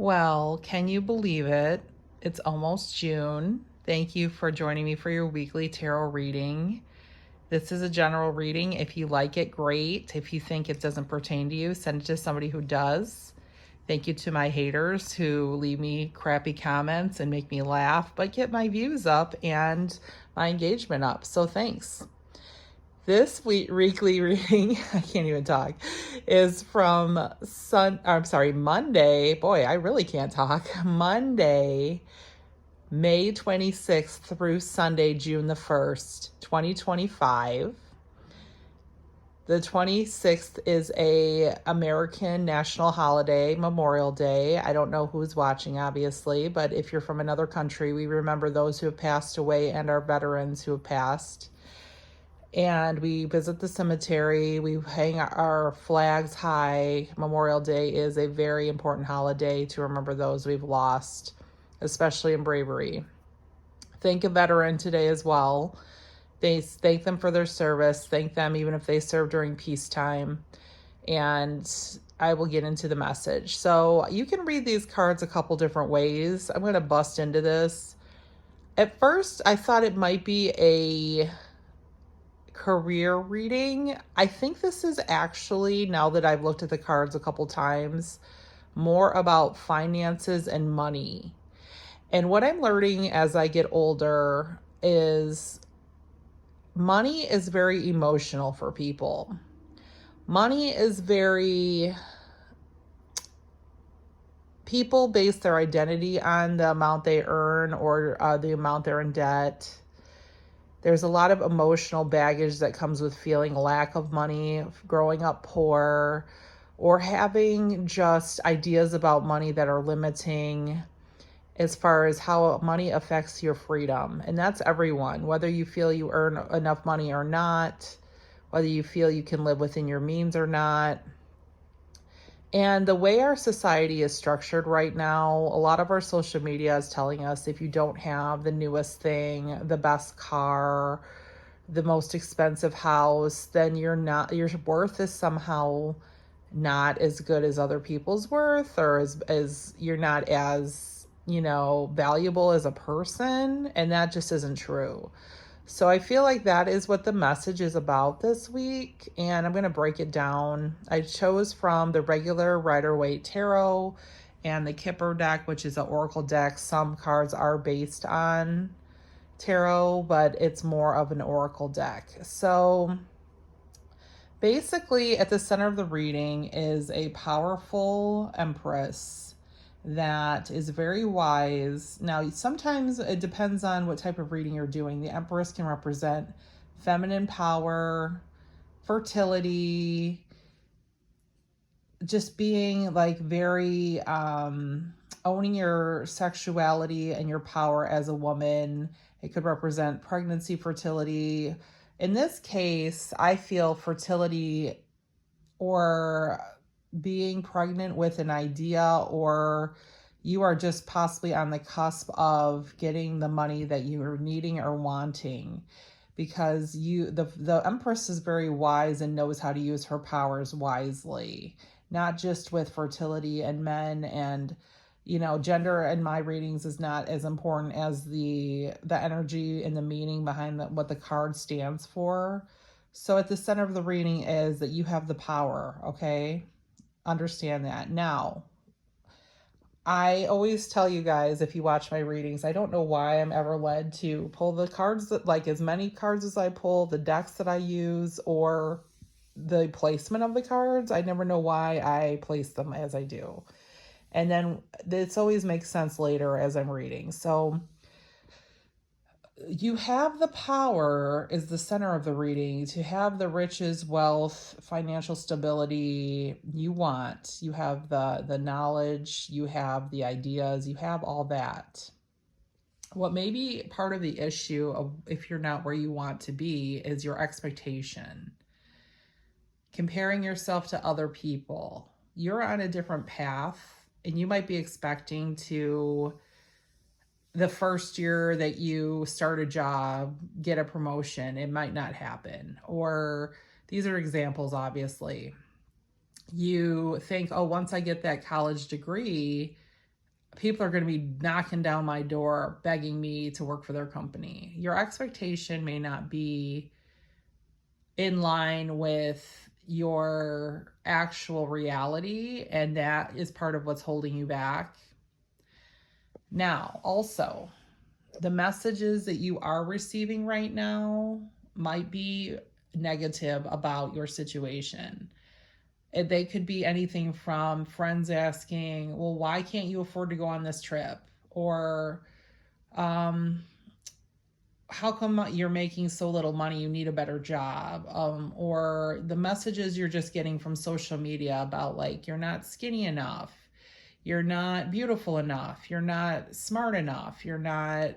Well, can you believe it? It's almost June. Thank you for joining me for your weekly tarot reading. This is a general reading. If you like it, great. If you think it doesn't pertain to you, send it to somebody who does. Thank you to my haters who leave me crappy comments and make me laugh, but get my views up and my engagement up. So thanks. This weekly reading, I can't even talk, is from Monday. Boy, I really can't talk. Monday, May 26th through Sunday, June the 1st, 2025. The 26th is a American national holiday, Memorial Day. I don't know who's watching, obviously, but if you're from another country, we remember those who have passed away and our veterans who have passed. And we visit the cemetery. We hang our flags high. Memorial Day is a very important holiday to remember those we've lost, especially in bravery. Thank a veteran today as well. They thank them for their service. Thank them even if they served during peacetime. And I will get into the message. So you can read these cards a couple different ways. I'm going to bust into this. At first, I thought it might be a career reading. I think this is actually, now that I've looked at the cards a couple times, more about finances and money. And what I'm learning as I get older is money is very emotional for people. Money is very, people base their identity on the amount they earn or the amount they're in debt. There's a lot of emotional baggage that comes with feeling lack of money, growing up poor, or having just ideas about money that are limiting as far as how money affects your freedom. And that's everyone, whether you feel you earn enough money or not, whether you feel you can live within your means or not. And the way our society is structured right now, a lot of our social media is telling us if you don't have the newest thing, the best car, the most expensive house, then your worth is somehow not as good as other people's worth, or as you're not as, valuable as a person. And that just isn't true. So I feel like that is what the message is about this week, and I'm going to break it down. I chose from the regular Rider-Waite Tarot and the Kipper deck, which is an oracle deck. Some cards are based on tarot, but it's more of an oracle deck. So basically, at the center of the reading is a powerful empress that is very wise. Now, sometimes it depends on what type of reading you're doing. The Empress can represent feminine power, fertility, just being like very owning your sexuality and your power as a woman. It could represent pregnancy, fertility. In this case, I feel fertility or being pregnant with an idea, or you are just possibly on the cusp of getting the money that you are needing or wanting, because the Empress is very wise and knows how to use her powers wisely, not just with fertility and men. And gender in my readings is not as important as the energy and the meaning behind what the card stands for. So at the center of the reading is that you have the power, okay? Understand that. Now, I always tell you guys, if you watch my readings, I don't know why I'm ever led to pull the cards, that like as many cards as I pull, the decks that I use, or the placement of the cards. I never know why I place them as I do. And then this always makes sense later as I'm reading. So you have the power is the center of the reading to have the riches, wealth, financial stability you want. You have the knowledge, you have the ideas, you have all that. What may be part of the issue of if you're not where you want to be is your expectation. Comparing yourself to other people. You're on a different path, and you might be expecting to, the first year that you start a job, get a promotion. It might not happen. Or these are examples, obviously. You think, oh, once I get that college degree, people are going to be knocking down my door begging me to work for their company. Your expectation may not be in line with your actual reality, and that is part of what's holding you back. Now, also, the messages that you are receiving right now might be negative about your situation. They could be anything from friends asking, well, why can't you afford to go on this trip? Or, how come you're making so little money? You need a better job. Or the messages you're just getting from social media about, like, you're not skinny enough, you're not beautiful enough, you're not smart enough, you're not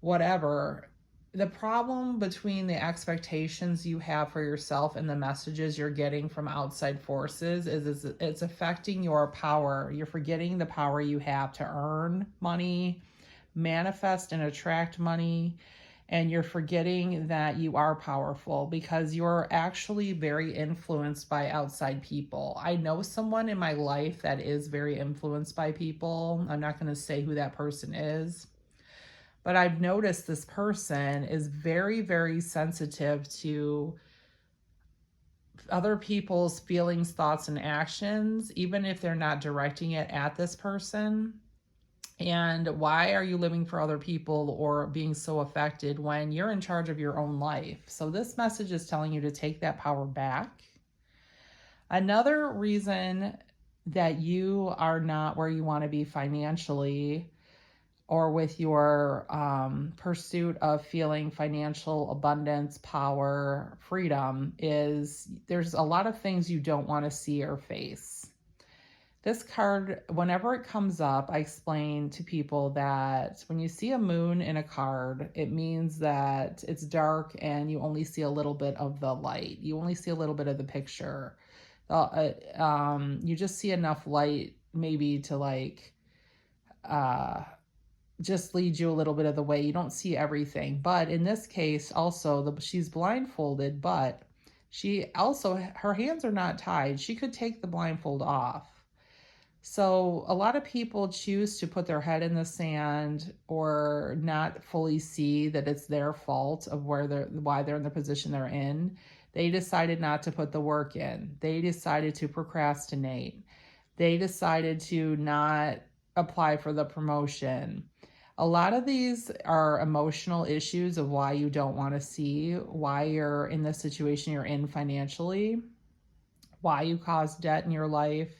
whatever. The problem between the expectations you have for yourself and the messages you're getting from outside forces is it's affecting your power. You're forgetting the power you have to earn money, manifest and attract money, and you're forgetting that you are powerful because you're actually very influenced by outside people. I know someone in my life that is very influenced by people. I'm not going to say who that person is, but I've noticed this person is very, very sensitive to other people's feelings, thoughts, and actions, even if they're not directing it at this person. And why are you living for other people or being so affected when you're in charge of your own life? So this message is telling you to take that power back. Another reason that you are not where you want to be financially or with your pursuit of feeling financial abundance, power, freedom is there's a lot of things you don't want to see or face. This card, whenever it comes up, I explain to people that when you see a moon in a card, it means that it's dark and you only see a little bit of the light. You only see a little bit of the picture. You just see enough light maybe to just lead you a little bit of the way. You don't see everything. But in this case, also, she's blindfolded, but her hands are not tied. She could take the blindfold off. So a lot of people choose to put their head in the sand or not fully see that it's their fault of why they're in the position they're in. They decided not to put the work in. They decided to procrastinate. They decided to not apply for the promotion. A lot of these are emotional issues of why you don't want to see, why you're in the situation you're in financially, why you caused debt in your life.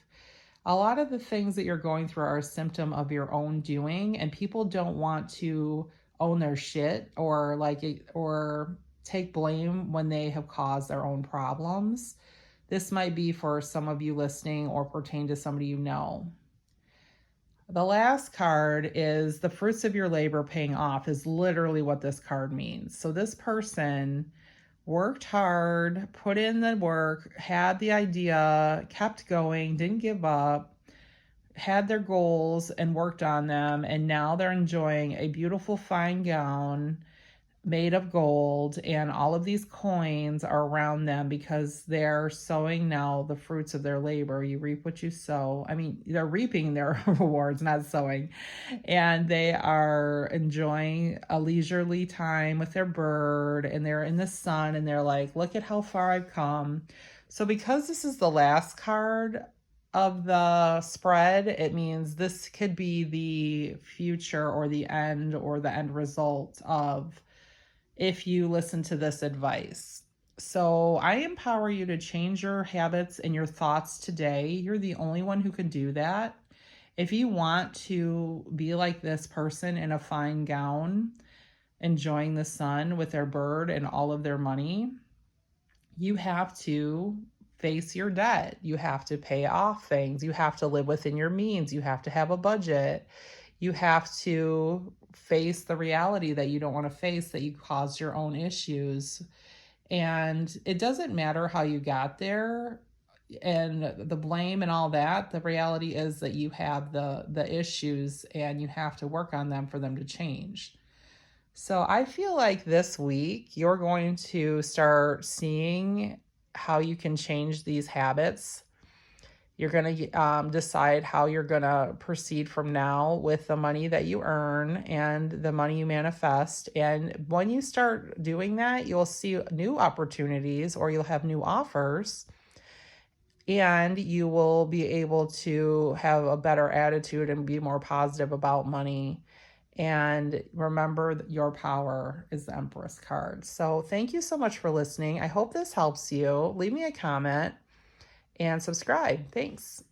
A lot of the things that you're going through are a symptom of your own doing, and people don't want to own their shit or take blame when they have caused their own problems. This might be for some of you listening or pertain to somebody you know. The last card is the fruits of your labor paying off is literally what this card means. So this person worked hard, put in the work, had the idea, kept going, didn't give up, had their goals and worked on them, and now they're enjoying a beautiful fine gown made of gold, and all of these coins are around them because they're sowing now the fruits of their labor. You reap what you sow. I mean, they're reaping their rewards, not sowing. And they are enjoying a leisurely time with their bird, and they're in the sun, and they're like, look at how far I've come. So because this is the last card of the spread, it means this could be the future or the end result of if you listen to this advice. So I empower you to change your habits and your thoughts today. You're the only one who can do that. If you want to be like this person in a fine gown, enjoying the sun with their bird and all of their money, you have to face your debt. You have to pay off things. You have to live within your means. You have to have a budget. You have to face the reality that you don't want to face, that you caused your own issues. And it doesn't matter how you got there and the blame and all that. The reality is that you have the issues and you have to work on them for them to change. So I feel like this week you're going to start seeing how you can change these habits. You're going to decide how you're going to proceed from now with the money that you earn and the money you manifest. And when you start doing that, you'll see new opportunities, or you'll have new offers, and you will be able to have a better attitude and be more positive about money. And remember that your power is the Empress card. So thank you so much for listening. I hope this helps you. Leave me a comment and subscribe. Thanks.